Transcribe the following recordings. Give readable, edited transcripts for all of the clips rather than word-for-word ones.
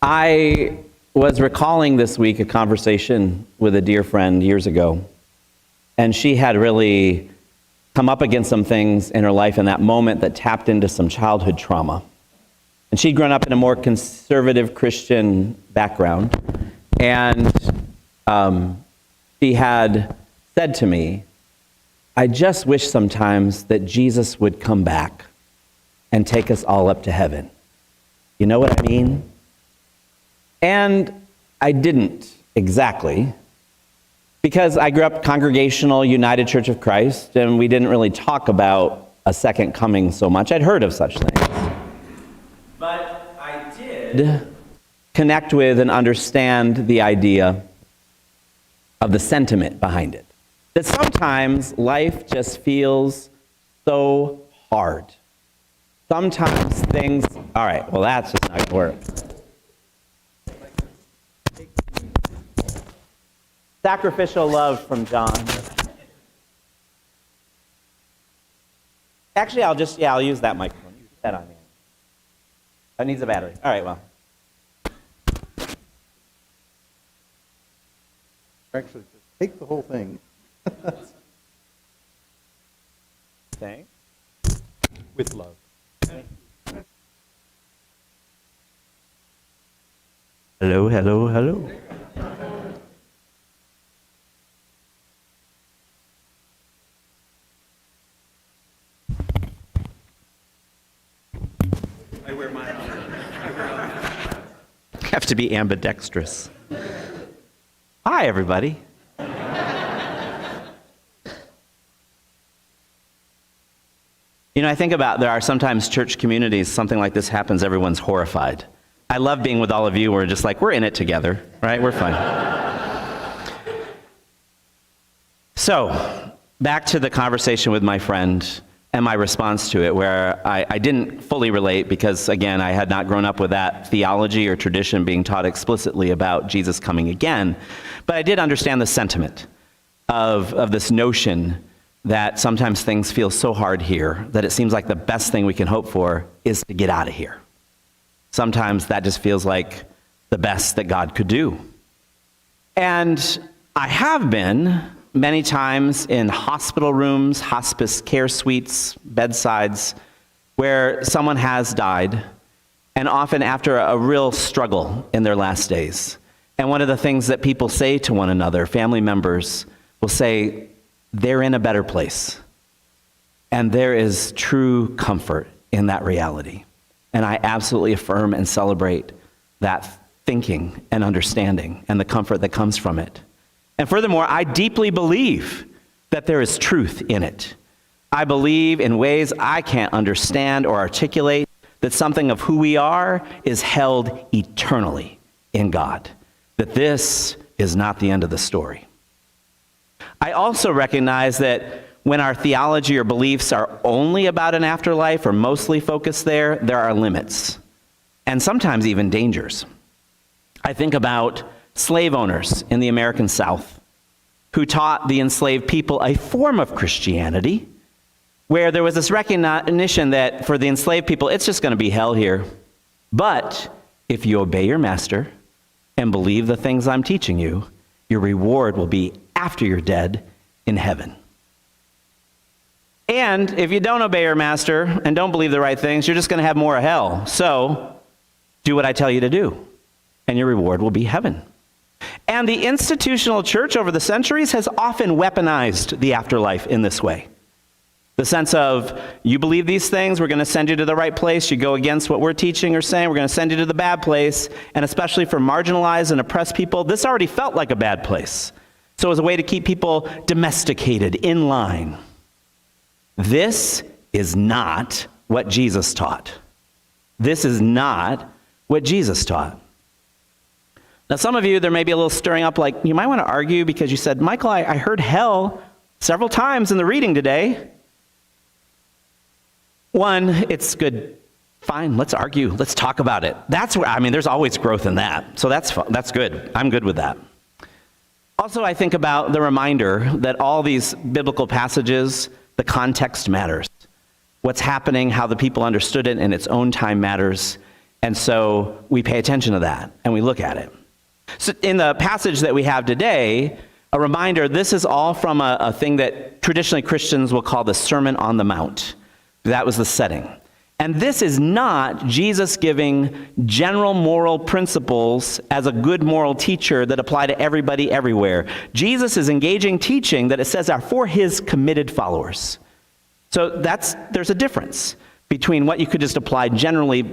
I was recalling this week a conversation with a dear friend years ago, and she had really come up against some things in her life in that moment that tapped into some childhood trauma. And she'd grown up in a more conservative Christian background, and she had said to me, I just wish sometimes that Jesus would come back and take us all up to heaven. You know what I mean? And I didn't exactly, because I grew up Congregational United Church of Christ, and we didn't really talk about a second coming so much. I'd heard of such things. But I did connect with and understand the idea of the sentiment behind it. That sometimes life just feels so hard. Sometimes things, all right, well that's just not going to work. Sacrificial love from John. Actually, I'll use that microphone. Use that on me. That needs a battery. All right, well. Actually, take the whole thing. Thanks. With love. Hello, hello, hello. I wear mine. Have to be ambidextrous. Hi, everybody. You know, I think about there are sometimes church communities, something like this happens, everyone's horrified. I love being with all of you. We're just like, we're in it together, right? We're fine. So, back to the conversation with my friend and my response to it, where I didn't fully relate because, again, I had not grown up with that theology or tradition being taught explicitly about Jesus coming again. But I did understand the sentiment of this notion that sometimes things feel so hard here that it seems like the best thing we can hope for is to get out of here. Sometimes that just feels like the best that God could do. And I have been many times in hospital rooms, hospice care suites, bedsides, where someone has died, and often after a real struggle in their last days. And one of the things that people say to one another, family members, will say, they're in a better place. And there is true comfort in that reality. And I absolutely affirm and celebrate that thinking and understanding and the comfort that comes from it. And furthermore, I deeply believe that there is truth in it. I believe in ways I can't understand or articulate that something of who we are is held eternally in God. That this is not the end of the story. I also recognize that when our theology or beliefs are only about an afterlife or mostly focused there, there are limits and sometimes even dangers. I think about slave owners in the American South who taught the enslaved people a form of Christianity where there was this recognition that for the enslaved people, it's just going to be hell here. But if you obey your master and believe the things I'm teaching you, your reward will be after you're dead in heaven. And if you don't obey your master and don't believe the right things, you're just going to have more of hell. So do what I tell you to do, and your reward will be heaven. And the institutional church over the centuries has often weaponized the afterlife in this way. The sense of, you believe these things, we're going to send you to the right place. You go against what we're teaching or saying, we're going to send you to the bad place. And especially for marginalized and oppressed people, this already felt like a bad place. So it was a way to keep people domesticated, in line. This is not what Jesus taught. This is not what Jesus taught. Now, some of you, there may be a little stirring up, like, you might want to argue because you said, Michael, I heard hell several times in the reading today. One, it's good. Fine, let's argue. Let's talk about it. That's where, there's always growth in that. So that's fun. That's good. I'm good with that. Also, I think about the reminder that all these biblical passages, the context matters. What's happening, how the people understood it in its own time matters. And so we pay attention to that and we look at it. So in the passage that we have today, a reminder, this is all from a thing that traditionally Christians will call the Sermon on the Mount. That was the setting. And this is not Jesus giving general moral principles as a good moral teacher that apply to everybody everywhere. Jesus is engaging teaching that it says are for his committed followers. So there's a difference between what you could just apply generally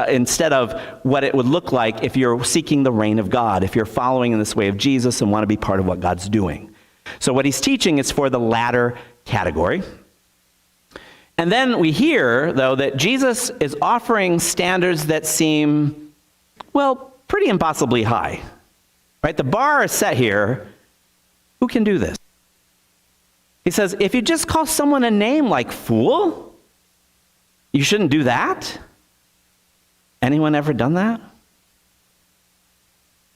instead of what it would look like if you're seeking the reign of God, if you're following in this way of Jesus and want to be part of what God's doing. So what he's teaching is for the latter category. And then we hear, though, that Jesus is offering standards that seem, well, pretty impossibly high. Right? The bar is set here. Who can do this? He says, if you just call someone a name like fool, you shouldn't do that? Anyone ever done that?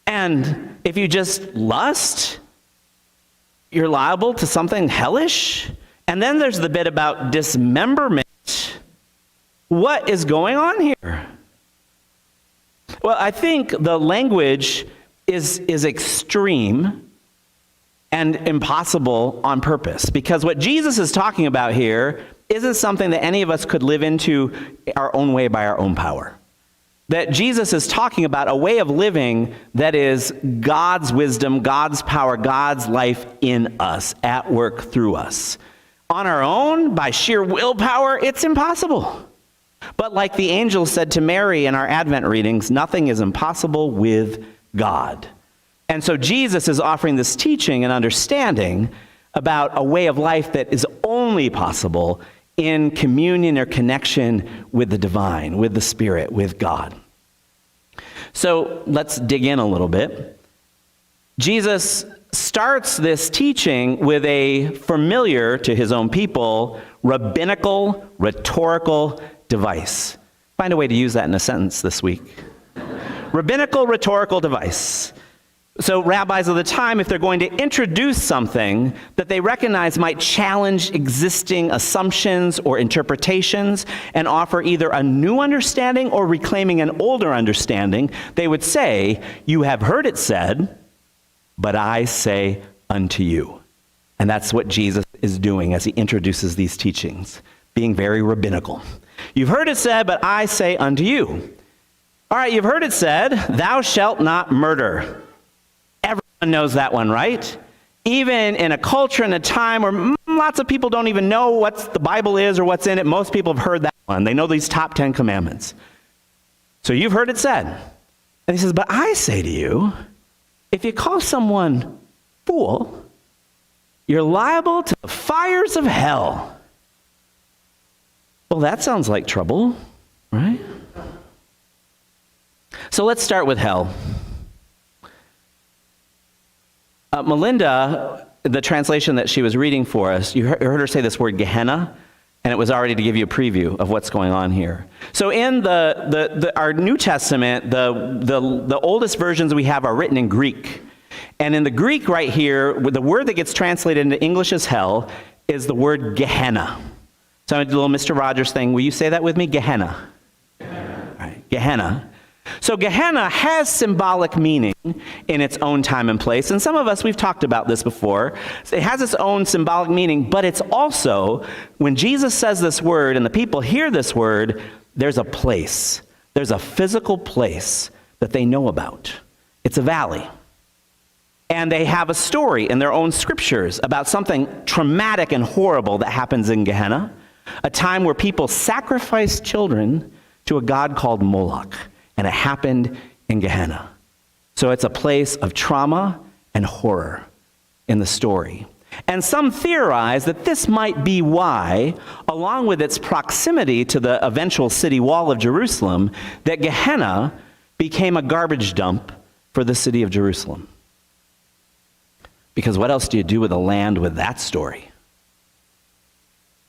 And if you just lust, you're liable to something hellish? And then there's the bit about dismemberment. What is going on here? Well, I think the language is extreme and impossible on purpose, because what Jesus is talking about here isn't something that any of us could live into our own way by our own power. That Jesus is talking about a way of living that is God's wisdom, God's power, God's life in us, at work through us. On our own, by sheer willpower, it's impossible. But like the angel said to Mary in our Advent readings, nothing is impossible with God. And so Jesus is offering this teaching and understanding about a way of life that is only possible in communion or connection with the divine, with the Spirit, with God. So let's dig in a little bit. Jesus starts this teaching with a familiar to his own people rabbinical rhetorical device. Find a way to use that in a sentence this week. Rabbinical rhetorical device. So rabbis of the time, if they're going to introduce something that they recognize might challenge existing assumptions or interpretations and offer either a new understanding or reclaiming an older understanding, they would say, "You have heard it said, but I say unto you." And that's what Jesus is doing as he introduces these teachings, being very rabbinical. You've heard it said, but I say unto you. All right, you've heard it said, thou shalt not murder. Everyone knows that one, right? Even in a culture and a time where lots of people don't even know what the Bible is or what's in it, most people have heard that one. They know these top 10 commandments. So you've heard it said. And he says, but I say to you, if you call someone fool, you're liable to the fires of hell. Well, that sounds like trouble, right? So let's start with hell. Melinda, the translation that she was reading for us, you heard her say this word Gehenna, and it was already to give you a preview of what's going on here. So in our New Testament, the oldest versions we have are written in Greek. And in the Greek right here, the word that gets translated into English as hell is the word Gehenna. So I'm going to do a little Mr. Rogers thing. Will you say that with me? Gehenna. Gehenna. All right, Gehenna. So Gehenna has symbolic meaning in its own time and place. And some of us, we've talked about this before. It has its own symbolic meaning, but it's also, when Jesus says this word and the people hear this word, there's a place. There's a physical place that they know about. It's a valley. And they have a story in their own scriptures about something traumatic and horrible that happens in Gehenna, a time where people sacrificed children to a god called Moloch. And it happened in Gehenna. So it's a place of trauma and horror in the story. And some theorize that this might be why, along with its proximity to the eventual city wall of Jerusalem, that Gehenna became a garbage dump for the city of Jerusalem. Because what else do you do with a land with that story?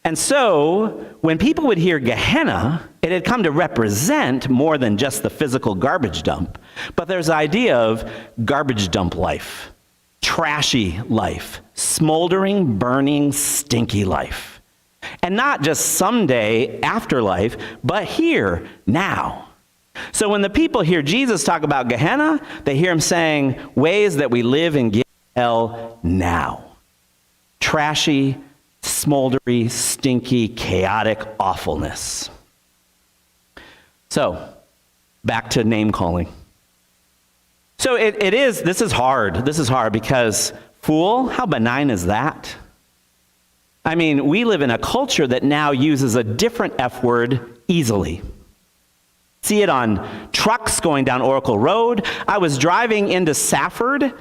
And so, when people would hear Gehenna, it had come to represent more than just the physical garbage dump. But there's the idea of garbage dump life, trashy life, smoldering, burning, stinky life. And not just someday afterlife, but here, now. So when the people hear Jesus talk about Gehenna, they hear him saying ways that we live in hell now. Trashy, smoldery, stinky, chaotic awfulness. So, back to name calling. So this is hard. This is hard because fool, how benign is that? I mean, we live in a culture that now uses a different F word easily. See it on trucks going down Oracle Road. I was driving into Safford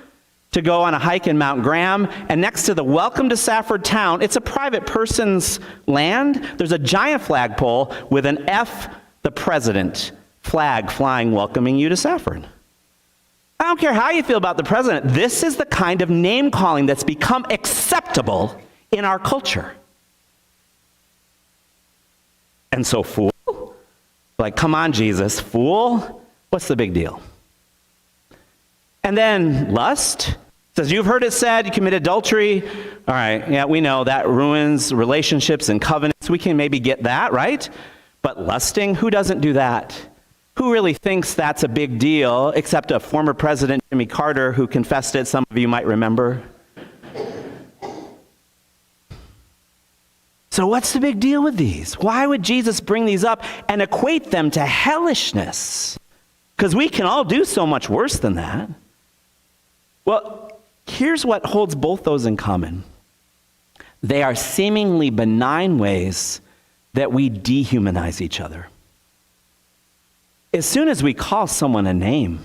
to go on a hike in Mount Graham, and next to the Welcome to Safford town, it's a private person's land. There's a giant flagpole with an F, the president, flag flying welcoming you to Safford. I don't care how you feel about the president. This is the kind of name calling that's become acceptable in our culture. And so, fool, like, come on, Jesus, fool, what's the big deal? And then lust says, you've heard it said, you commit adultery. All right, yeah, we know that ruins relationships and covenants. We can maybe get that, right? But lusting, who doesn't do that? Who really thinks that's a big deal, except a former president, Jimmy Carter, who confessed it, some of you might remember. So what's the big deal with these? Why would Jesus bring these up and equate them to hellishness? Because we can all do so much worse than that. Well, here's what holds both those in common. They are seemingly benign ways that we dehumanize each other. As soon as we call someone a name,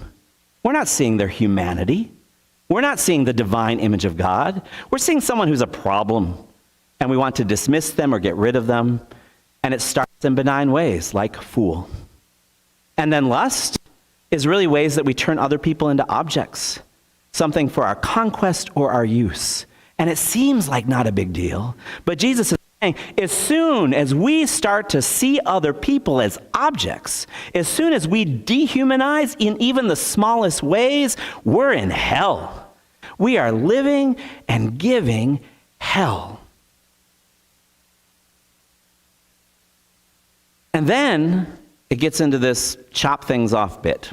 we're not seeing their humanity. We're not seeing the divine image of God. We're seeing someone who's a problem, and we want to dismiss them or get rid of them. And it starts in benign ways, like fool. And then lust is really ways that we turn other people into objects, something for our conquest or our use. And it seems like not a big deal, but Jesus is saying, as soon as we start to see other people as objects, as soon as we dehumanize in even the smallest ways, we're in hell. We are living and giving hell. And then it gets into this chop things off bit.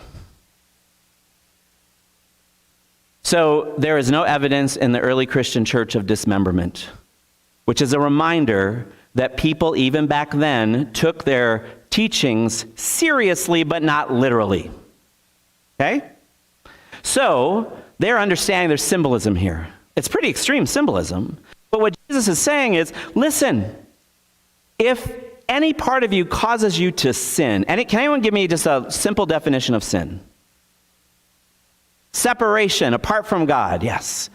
So there is no evidence in the early Christian church of dismemberment, which is a reminder that people even back then took their teachings seriously, but not literally. Okay? So they're understanding there's symbolism here. It's pretty extreme symbolism. But what Jesus is saying is, listen, if any part of you causes you to sin, and can anyone give me just a simple definition of sin? Separation, apart from God, yes.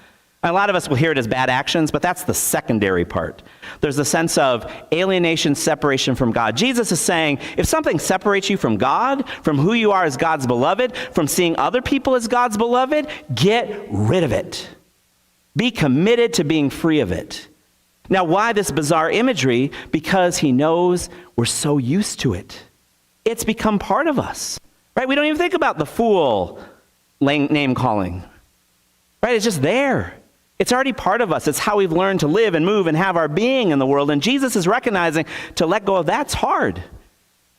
A lot of us will hear it as bad actions, but that's the secondary part. There's a sense of alienation, separation from God. Jesus is saying, if something separates you from God, from who you are as God's beloved, from seeing other people as God's beloved, get rid of it. Be committed to being free of it. Now, why this bizarre imagery? Because he knows we're so used to it. It's become part of us, right? We don't even think about the fool name calling, right? It's just there. It's already part of us. It's how we've learned to live and move and have our being in the world. And Jesus is recognizing to let go of that's hard.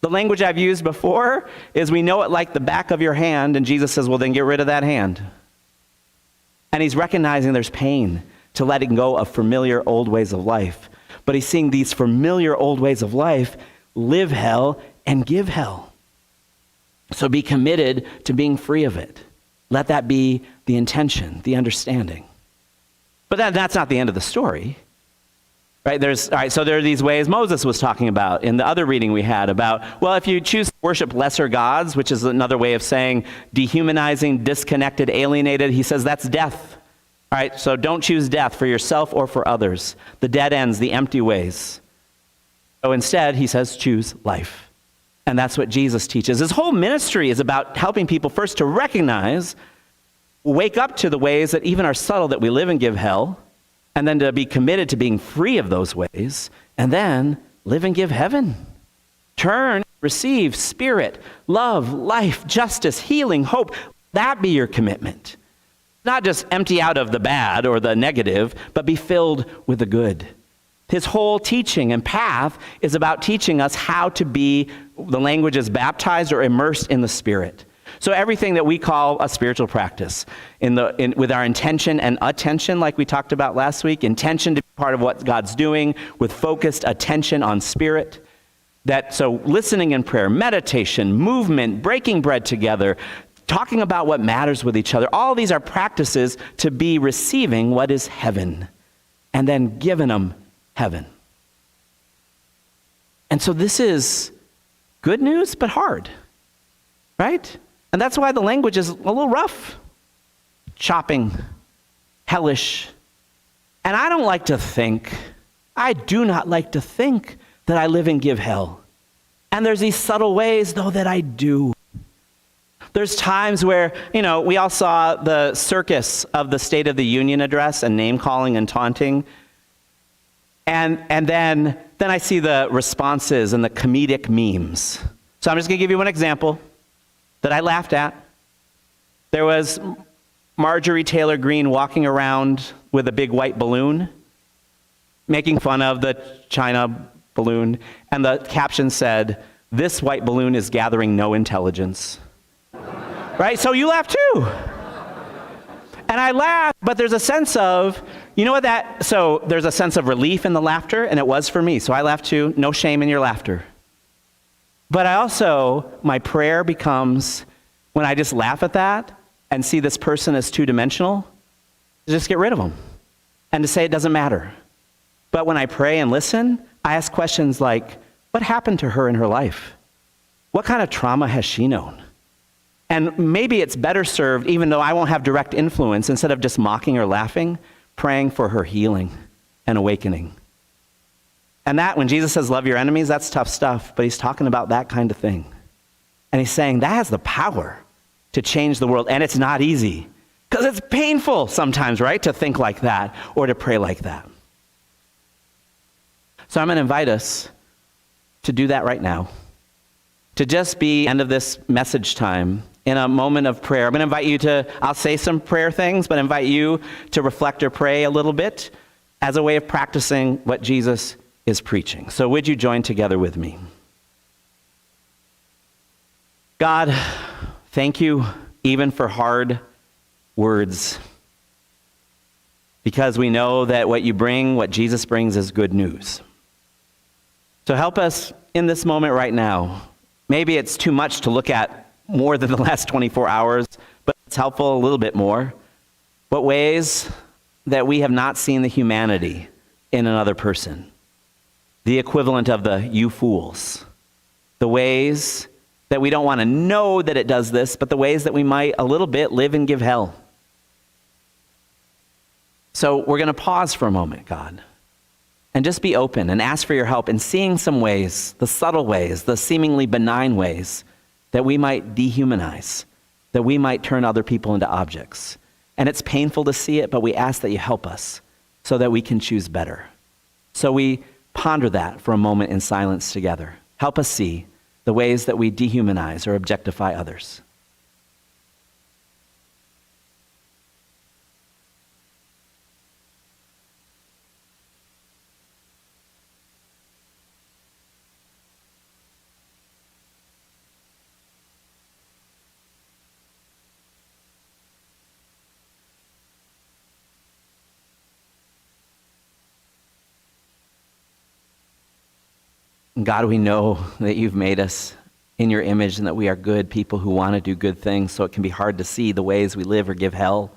The language I've used before is we know it like the back of your hand, and Jesus says, well, then get rid of that hand. And he's recognizing there's pain to letting go of familiar old ways of life. But he's seeing these familiar old ways of life live hell and give hell. So be committed to being free of it. Let that be the intention, the understanding. But that's not the end of the story. Right? So there are these ways Moses was talking about in the other reading we had about, well, if you choose to worship lesser gods, which is another way of saying dehumanizing, disconnected, alienated, he says that's death. All right, so don't choose death for yourself or for others. The dead ends, the empty ways. So instead, he says, choose life. And that's what Jesus teaches. His whole ministry is about helping people first to recognize, wake up to the ways that even are subtle that we live and give hell, and then to be committed to being free of those ways, and then live and give heaven. Turn, receive spirit, love, life, justice, healing, hope. That be your commitment. Not just empty out of the bad or the negative, but be filled with the good. His whole teaching and path is about teaching us how to be the language is baptized or immersed in the Spirit. So everything that we call a spiritual practice, with our intention and attention, like we talked about last week, intention to be part of what God's doing, with focused attention on Spirit. So listening in prayer, meditation, movement, breaking bread together, talking about what matters with each other, all these are practices to be receiving what is heaven, and then giving them heaven. And so this is good news, but hard, right? And that's why the language is a little rough, chopping, hellish. And I do not like to think that I live and give hell. And there's these subtle ways, though, that I do. There's times where, we all saw the circus of the State of the Union address and name-calling and taunting. And then I see the responses and the comedic memes. So I'm just going to give you one example that I laughed at. There was Marjorie Taylor Greene walking around with a big white balloon, making fun of the China balloon, and the caption said, "This white balloon is gathering no intelligence." Right? So you laugh too. And I laugh, but there's a sense of, there's a sense of relief in the laughter, and it was for me. So I laughed too. No shame in your laughter. But my prayer becomes, when I just laugh at that and see this person as two-dimensional, to just get rid of them and to say it doesn't matter. But when I pray and listen, I ask questions like, what happened to her in her life? What kind of trauma has she known? And maybe it's better served, even though I won't have direct influence, instead of just mocking or laughing, praying for her healing and awakening. And that, when Jesus says, love your enemies, that's tough stuff, but he's talking about that kind of thing. And he's saying that has the power to change the world, and it's not easy, because it's painful sometimes, right, to think like that or to pray like that. So I'm going to invite us to do that right now, to just be end of this message time in a moment of prayer. I'm going to invite you I'll say some prayer things, but invite you to reflect or pray a little bit as a way of practicing what Jesus is preaching. So would you join together with me? God, thank you even for hard words, because we know that what Jesus brings is good news. So help us in this moment right now. Maybe it's too much to look at more than the last 24 hours, but it's helpful a little bit more. What ways that we have not seen the humanity in another person? The equivalent of the "you fools." The ways that we don't want to know that it does this, but the ways that we might a little bit live and give hell. So we're going to pause for a moment, God, and just be open and ask for your help in seeing some ways, the subtle ways, the seemingly benign ways, that we might dehumanize, that we might turn other people into objects. And it's painful to see it, but we ask that you help us so that we can choose better. So we ponder that for a moment in silence together. Help us see the ways that we dehumanize or objectify others. God, we know that you've made us in your image and that we are good people who want to do good things, so it can be hard to see the ways we live or give hell.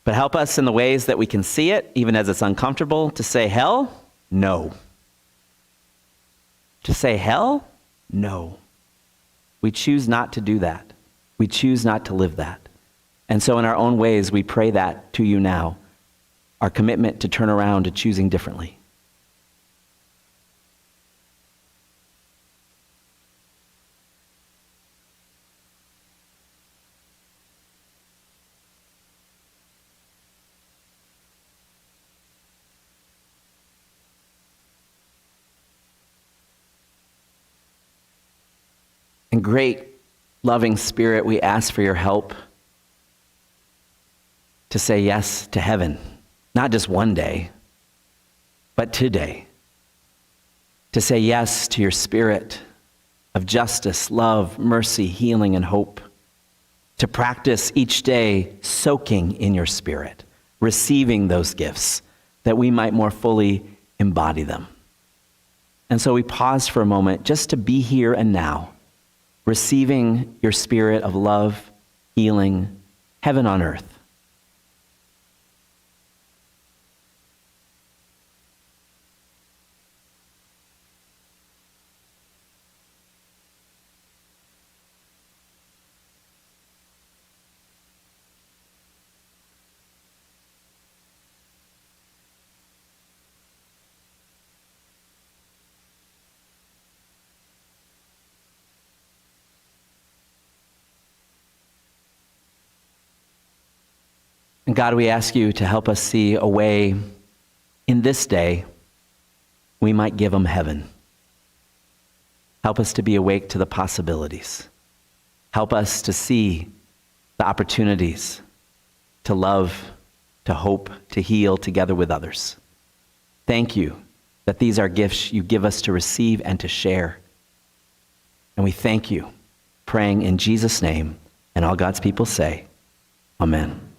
But help us in the ways that we can see it, even as it's uncomfortable, to say hell, no. To say hell, no. We choose not to do that. We choose not to live that. And so in our own ways, we pray that to you now, our commitment to turn around to choosing differently. And great, loving Spirit, we ask for your help to say yes to heaven, not just one day, but today. To say yes to your Spirit, of justice, love, mercy, healing, and hope. To practice each day soaking in your Spirit, receiving those gifts, that we might more fully embody them. And so we pause for a moment just to be here and now, receiving your Spirit of love, healing, heaven on earth. And God, we ask you to help us see a way in this day we might give them heaven. Help us to be awake to the possibilities. Help us to see the opportunities to love, to hope, to heal together with others. Thank you that these are gifts you give us to receive and to share. And we thank you, praying in Jesus' name, and all God's people say, Amen.